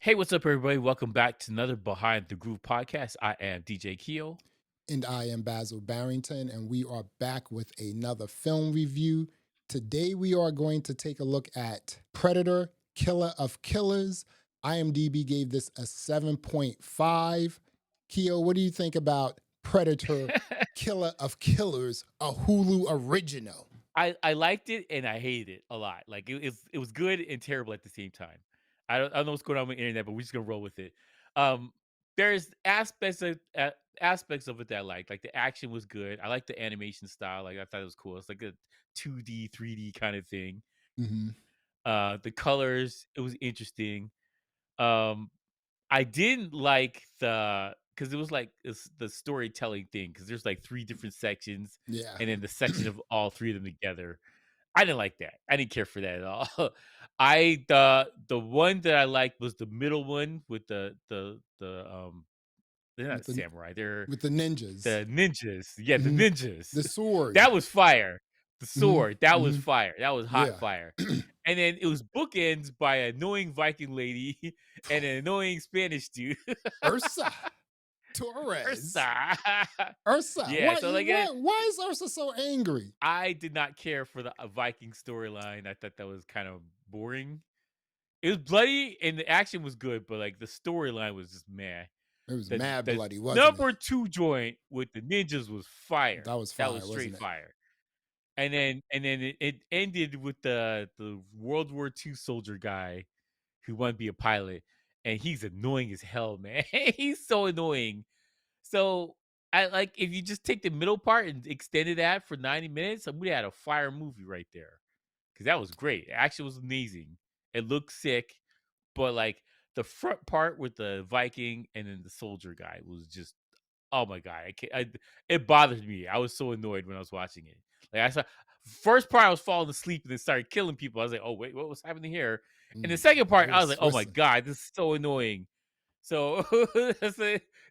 Hey, what's up, everybody? Welcome back to another Behind the Groove podcast. I am DJ Keo. And I am Basil Barrington, and we are back with another film review. Today, we are going to take a look at Predator, Killer of Killers. IMDb gave this a 7.5. Keo, what do you think about Predator, Killer of Killers, a Hulu original? I liked it and I hated it a lot. Like it was good and terrible at the same time. I don't know what's going on with the internet, but we're just gonna roll with it. Um, there's aspects of it that I liked. Like the action was good. I like the animation style. Like I thought it was cool. It's like a 2D, 3D kind of thing. Hmm. The colors, it was interesting. Um, I didn't like the because it was like the storytelling thing because there's like three different sections Yeah. and then the section of all three of them together. I didn't like that. I didn't care for that at all. The one that I liked was the middle one with the they're not with the samurai, they're with the ninjas. the ninjas. Yeah, the Hmm. ninjas. The sword. That was fire. The Hmm. sword, that was Hmm. fire. That was hot Yeah. fire. And then it was bookends by an annoying Viking lady and an annoying Spanish dude. Ursa Torres. Ursa. Ursa, Yeah, so like why is Ursa so angry? I did not care for the Viking storyline. I thought that was kind of boring. It was bloody and the action was good, but like the storyline was just meh. It was The mad the bloody, wasn't it? number two joint with the ninjas was fire. That was That was fire, straight wasn't it? fire. And then it ended with the World War II soldier guy who wanted to be a pilot, and he's annoying as hell, man. He's so annoying. So I like if you just take the middle part and extended that for 90 minutes, we had a fire movie right there. Cause that was great. The action was amazing. It looked sick, but like the front part with the Viking and then the soldier guy was just oh my god, it bothered me. I was so annoyed when I was watching it. Like I saw first part, I was falling asleep and then started killing people. I was like, oh wait, what was happening here? And the second part, They I were was like, oh my Swissing. god, this is so annoying. So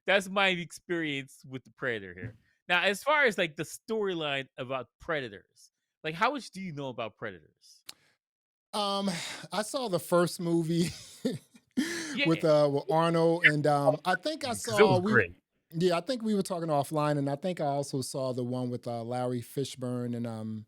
that's my experience with the Predator here. Now, as far as like the storyline about Predators, like how much do you know about Predators? Um, I saw the first movie Yeah, with Arnold, and I think I because it saw was we. great. Yeah, I think we were talking offline, and I think I also saw the one with Larry Fishburne and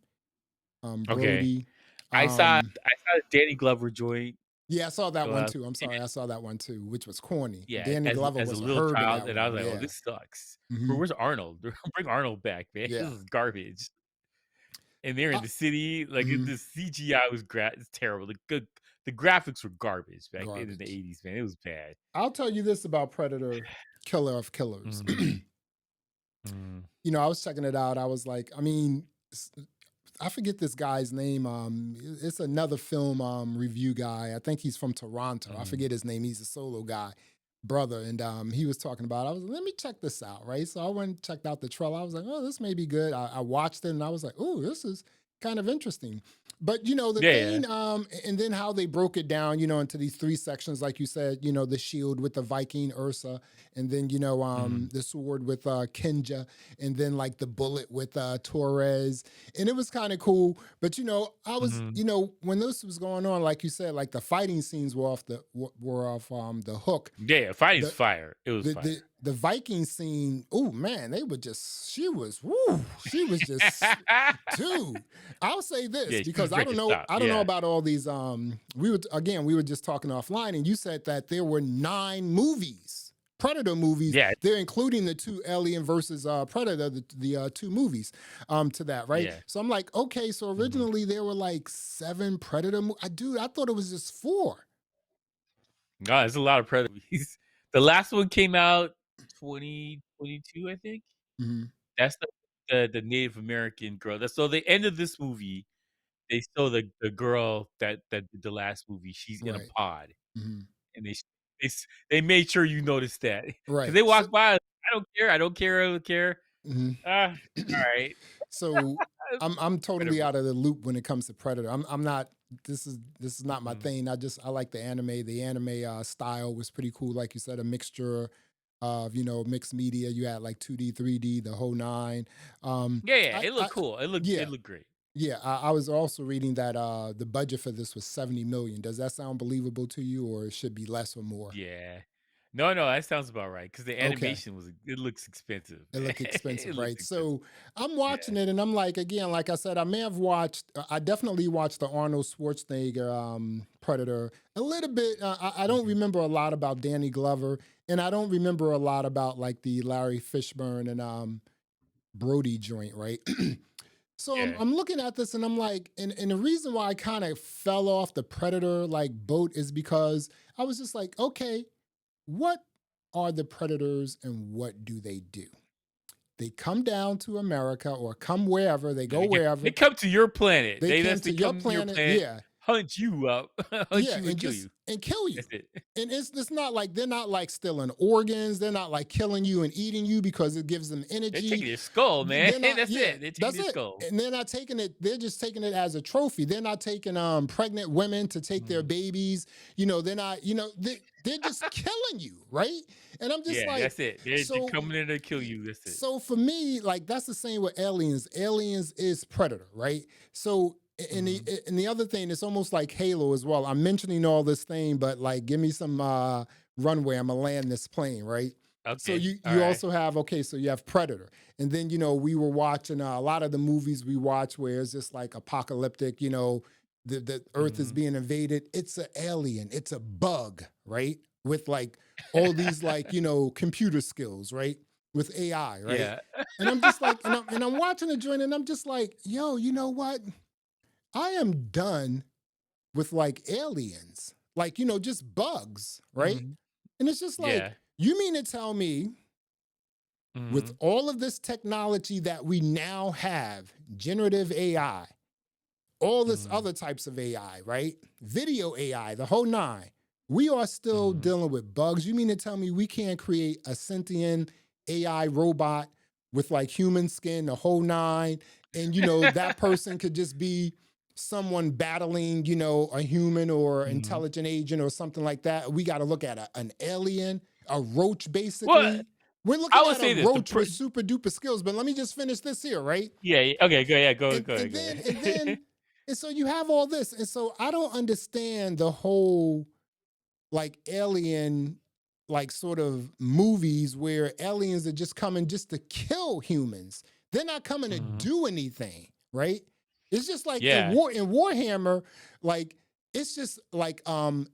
Okay, Brody. I saw Um, I saw the Danny Glover joint. yeah, I saw that one Uh, too. I'm and sorry, I saw that one too, which was corny. yeah, Danny as Glover as a was a little herb in child, that and I one. was like, "Oh, Yeah. this sucks. Bro, Hmm. where's Arnold? Bring Arnold back, man. This Yeah. is garbage." And they're in Uh, the city, like, mhm. the CGI was it's terrible. The graphics were garbage back then in the Garbage. '80s, man. It was bad. I'll tell you this about Predator, Killer of Killers. Mhm, mm. I was checking it out. I was like, I mean, I forget this guy's name. It's another film review guy. I think he's from Toronto. I Mhm, forget his name. He's a solo guy, brother, and he was talking about. I was like, let me check this out, right? So I went and checked out the trailer. I was like, oh, this may be good. I watched it and I was like, oh, this is kind of interesting. But the yeah, yeah, thing, and then how they broke it down, into these three sections, like you said, the shield with the Viking Ursa, and then mhm, the sword with Kenja, and then like the bullet with Torres, and it was kind of cool. But I was, mhm. when this was going on, like you said, like the fighting scenes were off the hook. Yeah, fighting's The fire. It was the the fire. the Viking scene, oh man, they were just she was just dude. I'll say this Yeah, she was because I ready don't to know, stop, I don't know yeah. about all these we were just talking offline and you said that there were 9 movies. Predator movies, Yeah, they're including the two Alien versus Predator, the two movies to that, right? yeah. So I'm like, okay, so Mhm. originally there were like 7 Predator dude, I thought it was just 4. No, there's a lot of Predator movies. The last one came out 2022, I think? Mhm. That's the Native American girl. That's so the end of this movie, they show the girl that did the last movie, she's in a Right. pod, Mhm. and they made sure you noticed that because Right. they So walked by, "I don't care, I don't care, I don't care." mhm. Ah, alright. So I'm totally Whatever. out of the loop when it comes to Predator. I'm not. This is not my Mhm, thing. I like the anime. The anime style was pretty cool. Like you said, a mixture of mixed media. You had like 2D, 3D, the whole nine. Um, yeah, yeah, I, it I looked cool. It yeah. looked great. Yeah, I was also reading that the budget for this was 70 million. Does that sound believable to you, or it should be less or more? Yeah. No, no, that sounds about right because the Okay. animation it looks expensive, It man. look It expensive, looks right? So expensive. I'm Yeah. watching it and I'm like, again, like I said, I may have watched, I definitely watched the Arnold Schwarzenegger Predator a little bit. I don't Mhm. remember a lot about Danny Glover, and I don't remember a lot about like the Larry Fishburne and Brody joint, right? So Yeah. I'm looking at this and I'm like, and the reason why I kind of fell off the Predator like boat is because I was just like, okay, what are the Predators and what do they do? They come down to America or come wherever, they Yeah, go they wherever, come to your planet. they They came They to your come to your planet, planet, yeah, hunt you up, hunt yeah, you and and kill just you. and kill you. That's it. And it's not like they're not like stealing organs, they're not like killing you and eating you because it gives them They're energy. taking your skull, man. They're not, That's yeah, it. They're taking that's your it. skull. And they're not taking it, they're just taking it as a trophy. They're not taking pregnant women to take their Mhm. babies. They're not, they're just killing you, right? And I'm just Yeah, like, that's it. They're so coming in to kill you. That's it. so for me, like that's the same with aliens. Aliens is predator, right? So Mhm. and the other thing, it's almost like Halo as well. I'm mentioning all this thing, but like give me some runway. I'm gonna land this plane, right? So Okay. you Alright. also have, okay, so you have Predator, and then we were watching a lot of the movies we watch where it's just like apocalyptic. The Earth is Mhm. being invaded. It's an alien. It's a bug, right? With like all these like computer skills, right? With AI, right? Yeah. And I'm just like, and I'm watching the joint, and I'm just like, yo, you know what? I am done with like aliens, like just bugs, right? Mhm. And it's just like, Yeah. you mean to tell me with Mhm. all of this technology that we now have, generative AI, all this Mhm. other types of AI, right? Video AI, the whole nine. We are still Mhm. dealing with bugs. You mean to tell me we can't create a sentient AI robot with like human skin, the whole nine, and that person could just be someone battling, a human or Mhm. intelligent agent or something like that. We got to look at an alien, a roach, Well, basically. We're I looking would at a say this, roach with super duper skills, but let me just finish this here, right? yeah, yeah, okay, go yeah, and go and ahead, go then and then ahead. and so you have all this, and so I don't understand the whole like alien like sort of movies where aliens are just coming just to kill humans. They're not coming to Mhm. do anything, right? It's just like Yeah. in Warhammer, like it's just like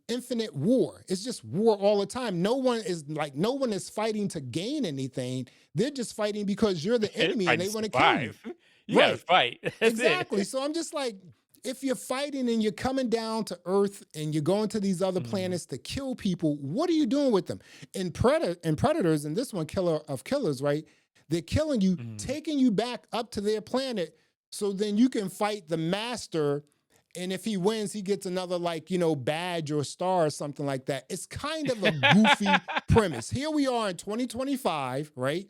infinite war. It's just war all the time. No one is fighting to gain anything. They're just fighting because you're the They're enemy and trying they to want to kill you. survive. You gotta Right. fight. That's Exactly. it. So I'm just like, if you're fighting and you're coming down to Earth and you're going to these other Mhm. planets to kill people, what are you doing with them? In Predators, and this one, Killer of Killers, right? They're killing you, Mhm. taking you back up to their planet, so then you can fight the master. And if he wins, he gets another like badge or star or something like that. It's kind of a goofy premise. Here we are in 2025, right?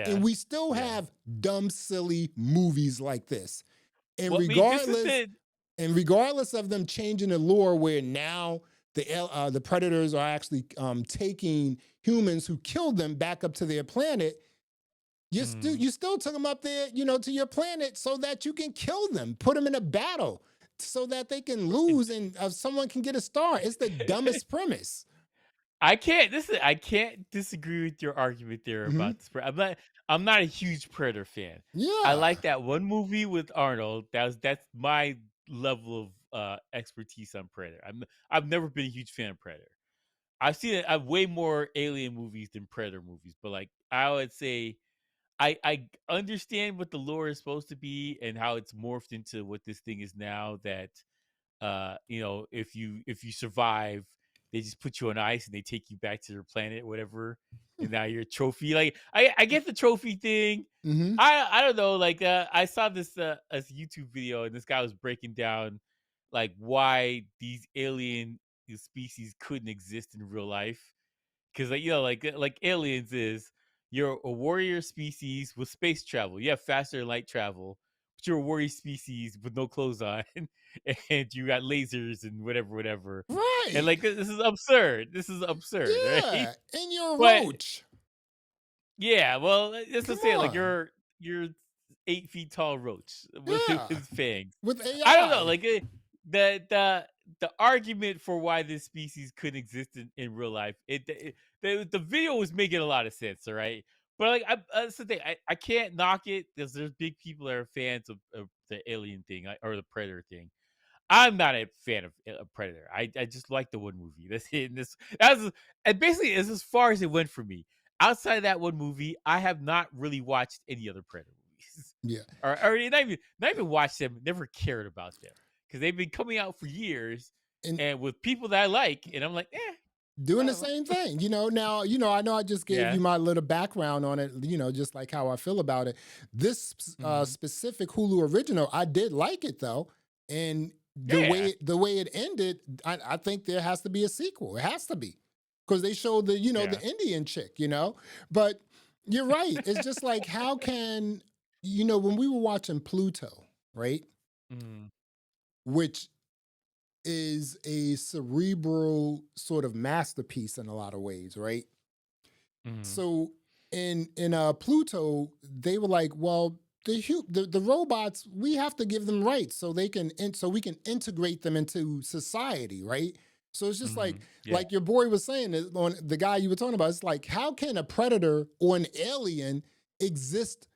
And Yeah. we still Yeah. have dumb, silly movies like this. And Well, I mean, this is regardless, the and regardless of them changing the lore, where now the predators are actually taking humans who killed them back up to their planet, Mhm. you still took them up there, to your planet so that you can kill them, put them in a battle, so that they can lose and someone can get a star. It's the dumbest premise. I can't disagree with your argument there Hmm. about this. I'm not a huge Predator fan. I Yeah. like that one movie with Arnold. That's my level of expertise on Predator. I've never been a huge fan of Predator. I've way more alien movies than Predator movies, but like I would say I understand what the lore is supposed to be and how it's morphed into what this thing is now that if you survive, they just put you on ice and they take you back to their planet or whatever, and now you're a trophy. Like I get the trophy thing. Hmm. I don't know. Like I saw this a YouTube video and this guy was breaking down like why these alien species couldn't exist in real life because like aliens is you're a warrior species with space travel. You have faster light travel, but you're a warrior species with no clothes on, and you got lasers and whatever, whatever. And Right. like this is absurd. This is absurd, right? Yeah. And you're a But roach. yeah, well, just to Come say, like on. you're 8 feet tall roach with Yeah, his fangs. with I don't know, AI. like the argument for why this species couldn't exist in real life, the video was making a lot of sense, all right. But like, that's the thing. I can't knock it because there's big people that are fans of the alien thing or the predator thing. I'm not a fan of Predator. I just like the one movie. That's it. And basically it's as far as it went for me. Outside of that one movie, I have not really watched any other Predator movies, Yeah, or not even watched them. Never cared about them because they've been coming out for years, and and with people that I like, and I'm like, doing I the don't know. same thing. Now, I know I just gave Yeah. you my little background on it, just like how I feel about it. This Hmm. specific Hulu original, I did like it though. And Yeah. the way it ended, I think there has to be a sequel. It has to be. Because they showed the Yeah. Indian chick. But you're right. It's just like how can, when we were watching Pluto, right? Mm, Which is a cerebral sort of masterpiece in a lot of ways, right? mm, So in Pluto, they were like, well, the robots, we have to give them rights so they can so we can integrate them into society, right? So it's just mm, yeah. like your boy was saying on the guy you were talking about. It's like, how can a predator or an alien exist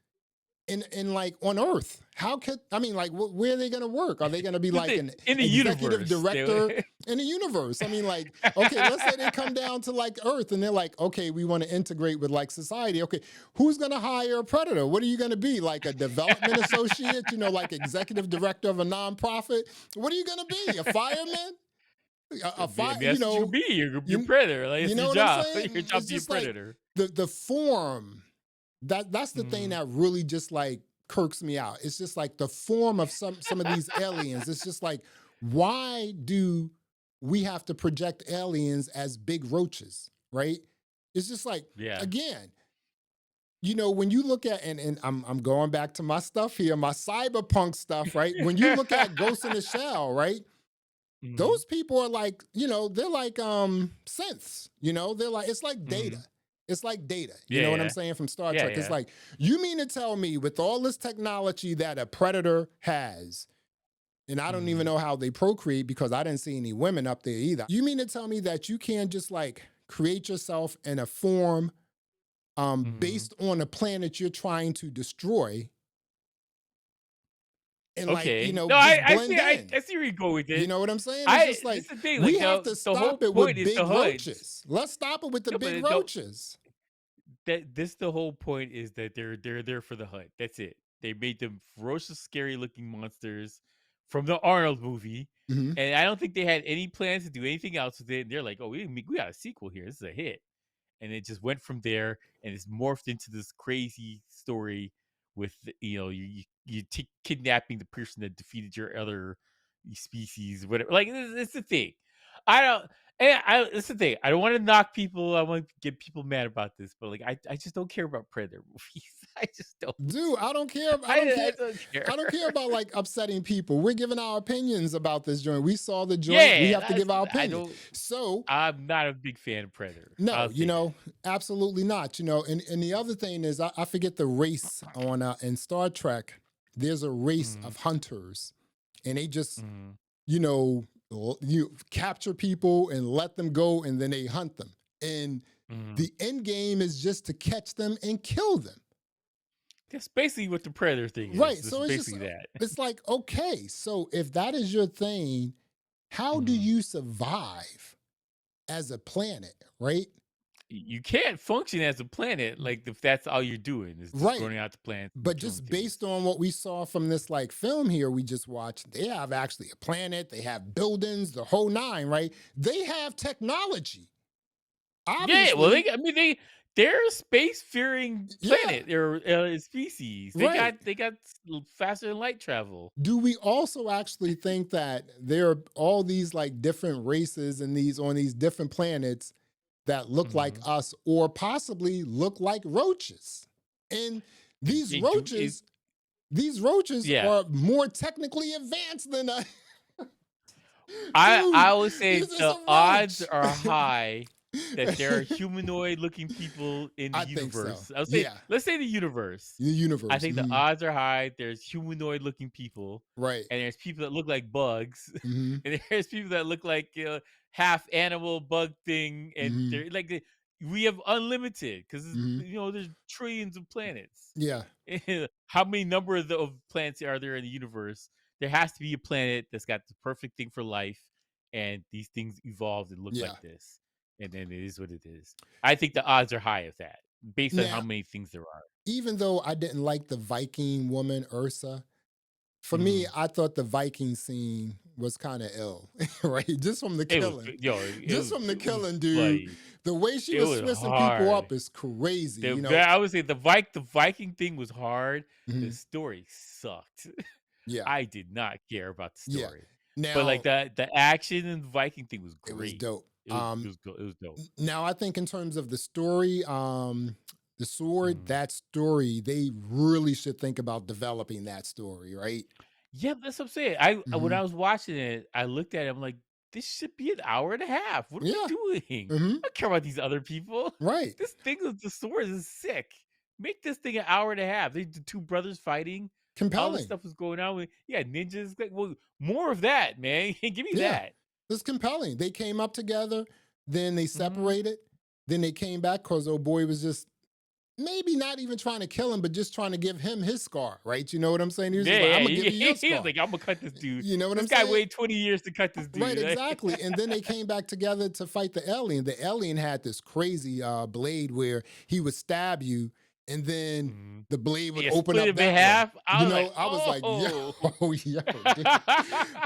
in like on Earth? How could I mean like where are they going to work? Are they going to be like an In the executive universe, director in the universe? I mean like okay, let's say they come down to like Earth and they're like, okay, we want to integrate with like society. Okay, who's going to hire a predator? What are you going to be, like a development associate? Like executive director of a nonprofit? What are you going to be? A fireman? A I fire? mean, that's what you be. You're You predator. Like you it's your know what I'm job. Your saying? job It's to be a just like predator. the form that's the thing Mhm, that really just like kirks me out. It's just like the form of some of these aliens. It's just like, why do we have to project aliens as big roaches, right? It's just like, yeah. again, when you look at and I'm going back to my stuff here, my cyberpunk stuff, right? When you look at Ghost in the Shell, right? Mhm, Those people are like, they're like synths, they're like, it's like data. mhm. It's like data, you Yeah, know what I'm yeah. saying, from Star Yeah, Trek. It's yeah. like, you mean to tell me with all this technology that a predator has, and I don't even Mhm, know how they procreate because I didn't see any women up there either. You mean to tell me that you can't just like create yourself in a form mhm. based on a planet you're trying to destroy and like, Okay. No, just I blend see in? I see where you go with You it. know what I'm saying? It's just This like is the thing, we like, have to the whole stop it point with is the big HUDs. roaches. Let's stop it with the No, big but roaches. the whole point is that they're there for the HUD. That's it. They made them ferocious, scary looking monsters from the Arnold movie, Mhm. and I don't think they had any plans to do anything else with it. And they're like, "Oh, we got a sequel here. This is a hit." And it just went from there, and it's morphed into this crazy story with kidnapping the person that defeated your other species, whatever. Like it's the thing. I don't. And it's the thing. I don't want to knock people. I want to get people mad about this, but like I just don't care about Predator movies. I just don't. Dude, I don't care. I don't care. I don't care about like upsetting people. We're giving our opinions about this joint. We saw the joint. We Yeah, have to give our I opinion. don't. So I'm not a big fan of Predator. no, I'll say that. absolutely not. And the other thing is, I forget the race on in Star Trek. There's a race Mm, of hunters, and they just mm, you capture people and let them go, and then they hunt them. And mm. the end game is just to catch them and kill them. That's basically what the Predator thing is. Right. This is So it's just basically that. it's like, okay, so if that is your thing, how do Mhm. you survive as a planet, right? You can't function as a planet like if that's all you're doing is just Right. going out to planets and But killing just things. based on what we saw from this like film here we just watched, they have actually a planet, they have buildings, the whole nine, right? They have technology. Yeah, well, Obviously, they're a space-faring yeah, planet or species. right. They got faster than light travel. Do we also actually think that there are all these like different races and these on these different planets that look like Mhm. us or possibly look like roaches? And these It do it roaches, these roaches yeah. are more technically advanced than us. I Dude, would say this is the a odds roach. are high that there are humanoid-looking people in the I think so. universe. I'll say, Yeah, let's say the universe. the I universe. think the odds are high. There's humanoid-looking people, Right. and there's people that look like bugs, Hmm. and there's people that look like half animal bug thing, and Hmm. they're like we have unlimited because Hmm. there's trillions of planets. Yeah. How many number of planets are there in the universe? There has to be a planet that's got the perfect thing for life, and these things evolved and look like Yeah. this, and then it is what it is. I think the odds are high of that based on how Now, many things there are. even though I didn't like the Viking woman Ursa, for me, Mhm. I thought the Viking scene was kind of ill, right? Just from the It was killing, yo, just from the it was killing, dude. bloody. The way she It was was swissing people hard. up is crazy, I would say the Viking thing was hard. The Mhm. story sucked. Yeah, I did not care about the yeah. story, but like Now the action in the Viking thing was it was great. dope. It was dope. Now I think in terms of the story, the sword, Mhm. that story, they really should think about developing that story, right? Yeah, that's what I'm saying. When Hmm. I was watching it, I looked at it. I'm like, this should be an hour and a half. What are we Yeah. doing? Hmm. I don't care about these other people. Right. This thing with the swords is sick. Make this thing an hour and a half. They the two brothers fighting. All this Compelling. stuff was going on with ninjas. Like, well, more of that, man. Give me Yeah. that. It's compelling. They came up together, then they Mhm. separated, then they came back because old boy was just maybe not even trying to kill him, but just trying to give him his scar, right? You know what I'm saying? He was just like, Yeah, I'm gonna give yeah. you your He was scar. like, I'm gonna cut this dude. You know what This I'm guy saying? waited 20 years to cut this Right, dude. exactly. And then they came back together to fight the alien. The alien had this crazy blade where he would stab you and then Mhm. the blade would Yeah, open split up him in that way. half. I was like, I was like, yo, oh. yo, dude.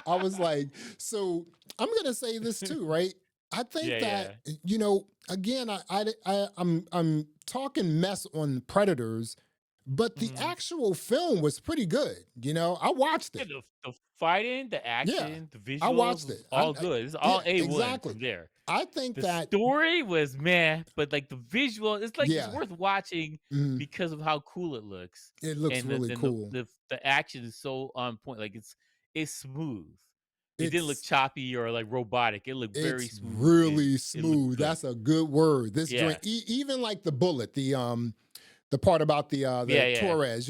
I was like, so I'm gonna say this too, right? I think Yeah, that yeah. again, I'm talking mess on Predators, but the Mhm. actual film was pretty good. I watched Yeah, it. the fighting, the Yeah, action, the I visuals watched was it. all good. It's Yeah, all A1 exactly. from there. I think The that story was meh, but like the visual, it's like it's yeah, worth watching mhm, because of how cool it looks. it looks And really then cool. the action is so on point. Like it's smooth. It didn't look It's choppy or like robotic. It looked very it's smooth and really it looked smooth. good. That's a good word. This joint, Yeah. even like the bullet, the part about the Yeah, yeah. Torres,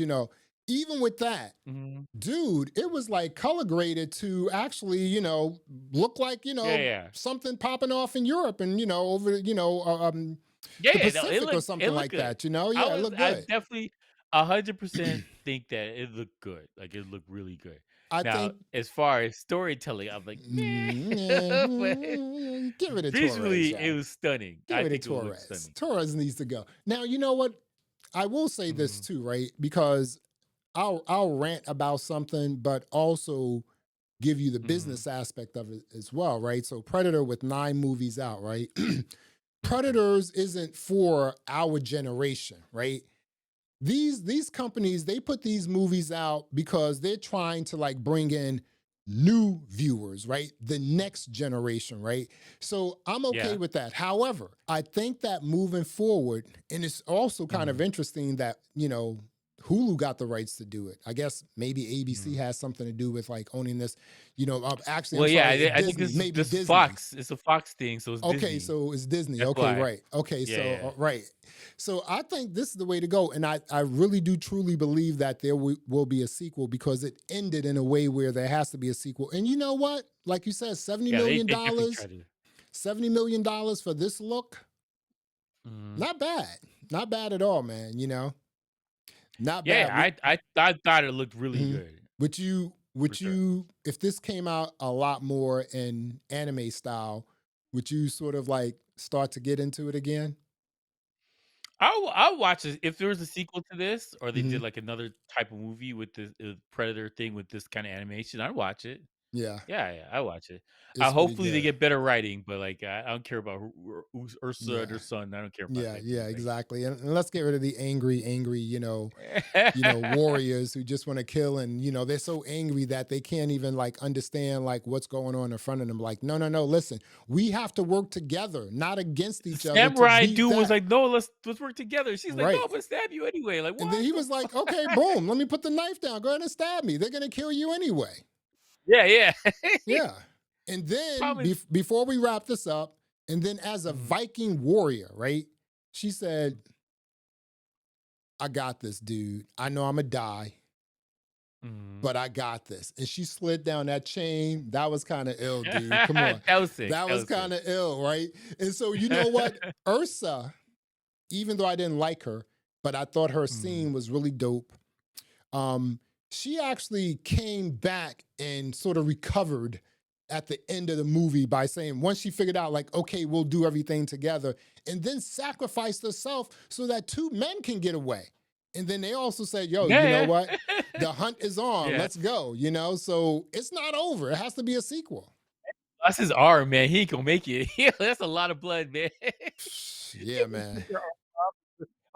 even with that, Mhm. dude, it was like color graded to actually, look like, Yeah, yeah. something popping off in Europe and, over, Yeah, the yeah, no, Pacific or it something looked like good. that, Yeah, it looked I good. definitely 100% think that it looked good. Like it looked really good. I Now, think as far as storytelling, I'm like, meh. But give it a Torres, visually, it yo. was stunning. Give I it a think it would look Torres. stunning. Torres needs to go. Now, you know what? I will say this Mhm, too, right? Because I'll rant about something, but also give you the mhm, business aspect of it as well, right? So Predator with 9 movies out, right? mhm. Predators isn't for our generation, right? These companies, they put these movies out because they're trying to like bring in new viewers, right? The next generation, right? So I'm okay Yeah. with that. However, I think that moving forward, and it's also kind of Mhm, interesting that Hulu got the rights to do it. I guess maybe ABC mhm. has something to do with like owning this. Actually, I'm Well, yeah, sorry, I think Disney, maybe this Disney. Fox. It's a Fox thing, so it's Okay, Disney. so it's Disney. That's Okay, why. right. Okay, Yeah, so yeah. right. So I think this is the way to go, and I really do truly believe that there will be a sequel because it ended in a way where there has to be a sequel. And you know what? Like you said, seventy Yeah, million they definitely dollars, tried to. $70 million for this look, Mhm. not bad, not bad at all, man. Not Yeah, bad. yeah, I thought it looked really Mhm. good for Would sure. you, if this came out a lot more in anime style, would you sort of like start to get into it again? I'll watch it if there was a sequel to this, or they did Hmm. like another type of movie with the Predator thing with this kind of animation. I'd watch it. Yeah. Yeah, yeah, I watch it. It's pretty Hopefully they good. get better writing, but like I don't care about Ursa and Yeah. her son. I don't care about Yeah, that yeah, dude. Like, exactly. And let's get rid of the angry, warriors who just want to kill and they're so angry that they can't even like understand like what's going on in front of them. Like, no, no, no, listen, we have to work together, not against the each other to samurai beat dude was that. like, "No, let's work together." She's like, "No, Right. I'm gonna stab you anyway." Like, And then what he the was like, fuck? okay, boom, let me put the knife down. Go ahead and stab me. They're gonna kill you anyway. Yeah, yeah. Yeah. And then Problem is, before we wrap this up, And then as a Mhm. Viking warrior, right? She said, I got this, dude. I know I'm going to die, Mhm. but I got this. And she slid down that chain. That was kind of ill, dude. Come on. That was sick. That That was was sick. kind of ill, right? And so, you know what? Ursa, even though I didn't like her, but I thought her Mhm. scene was really dope. Um, she actually came back and sort of recovered at the end of the movie by saying, once she figured out, like, okay, we'll do everything together, and then sacrificed herself so that two men can get away. And then they also said, yo, you know Yeah, what? yeah. The hunt is on. Yeah. Let's go, you know? So it's not over. It has to be a sequel. That's his arm, man. He ain't gonna make it. That's a lot of blood, man. Yeah, man.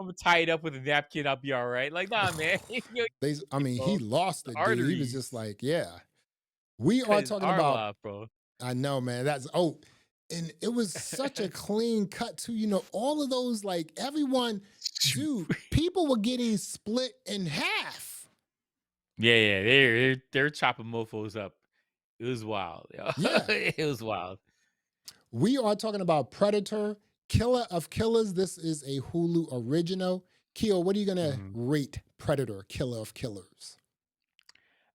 Imma tie it up with a napkin, I'll be alright. Like, nah, man. I mean, he lost The it, dude. He was just arteries. like, yeah. We Cut are his talking arm about, off, bro. I know, man. And it was such a clean cut too. You know, all of those, like everyone, dude, people were getting split in half. Yeah, yeah, they're chopping mofos up. It was wild, yo. Yeah. It was wild. We are talking about Predator, Killer of Killers. This is a Hulu original. Keo, what are you gonna Mhm. rate Predator, Killer of Killers?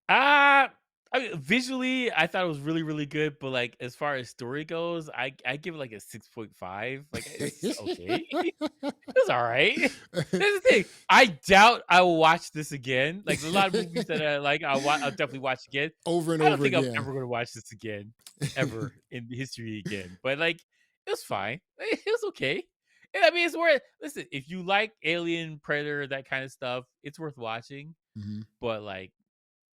Uh, I mean, visually, I thought it was really, really good, but, like, as far as story goes, I give it, like, a 6.5. Like, it's okay. It's alright. Here's the thing, I doubt I will watch this again. Like, a lot of movies that I like, I'll definitely watch again. Over and I don't over think I'm again. ever gonna watch this again, ever in history again. But, like, it was fine. It was okay. And, I mean, it's worth listen, if you like Alien, Predator, that kinda stuff, it's worth watching. Mhm. But, like,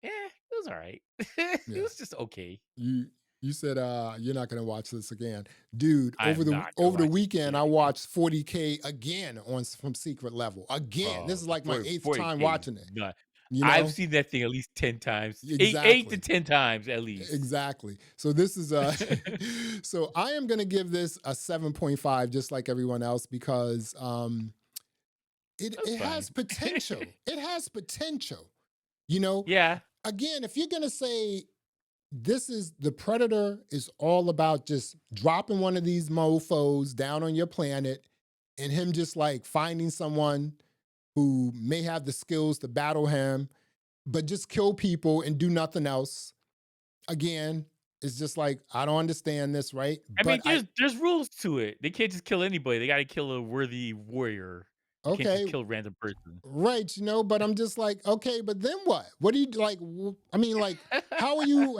it was alright. It Yeah. was just okay. You you said you're not gonna watch this again. Dude, I am not gonna over the watch weekend, it I again. watched 40K again from Secret Level. Again. This Bro, is like my eighth time 40K is watching it. nuts. You I've know? seen that thing at least 10 times. 8 to Exactly. 10 times at least. Exactly. So this is so I am gonna give this a 7.5 just like everyone else because That's it has fine. potential. It has potential. You know, Yeah. again, if you're gonna say this is the Predator is all about just dropping one of these mofos down on your planet and him just like finding someone who may have the skills to battle him, but just kill people and do nothing else. Again, it's just like, I don't understand this, right? I mean, But there's rules to it. They can't just kill anybody. They gotta kill a worthy warrior. You can't just okay, kill a random person. right, you know, but I'm just like, okay, but then what? What do you like? I mean, like, how are you,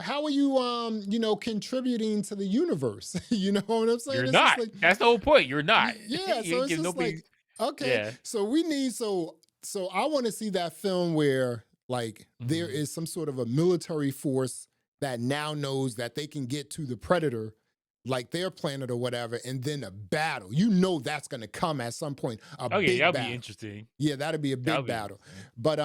you know, contributing to the universe? You know what I'm saying? You're It's just not. like, That's the whole point. You're not. yeah. You So ain't it's give just nobody like, okay, yeah. so we need, so I want to see that film where like there Mhm. is some sort of a military force that now knows that they can get to the Predator like their planet or whatever, and then a battle. You know that's gonna come at some point, a Okay, big that'll be battle. interesting. Yeah, that'd be a That'll big be battle. interesting. But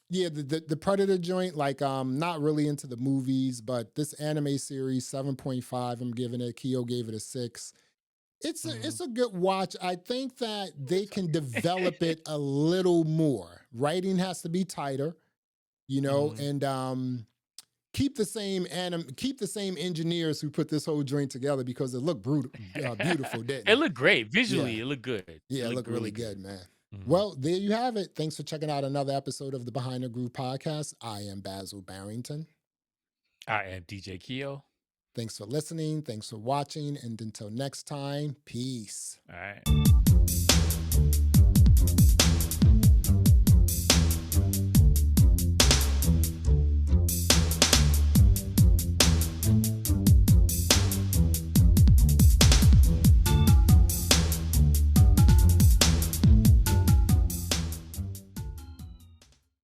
yeah, the Predator joint, like not really into the movies, but this anime series, 7.5, I'm giving it. Keo gave it a 6. Mhm. It's a good watch. I think that they It's can okay. develop it a little more. Writing has to be tighter, you know, Mhm. and keep the same engineers who put this whole joint together because it looked beautiful, didn't It it? looked great. Yeah. Visually, it looked good. It Yeah, it looked looked really really good, good. man. Mhm. Well, there you have it. Thanks for checking out another episode of the Behind the Groove podcast. I am Basil Barrington. I am DJ Keo. Thanks for listening. Thanks for watching. And until next time, peace. All right.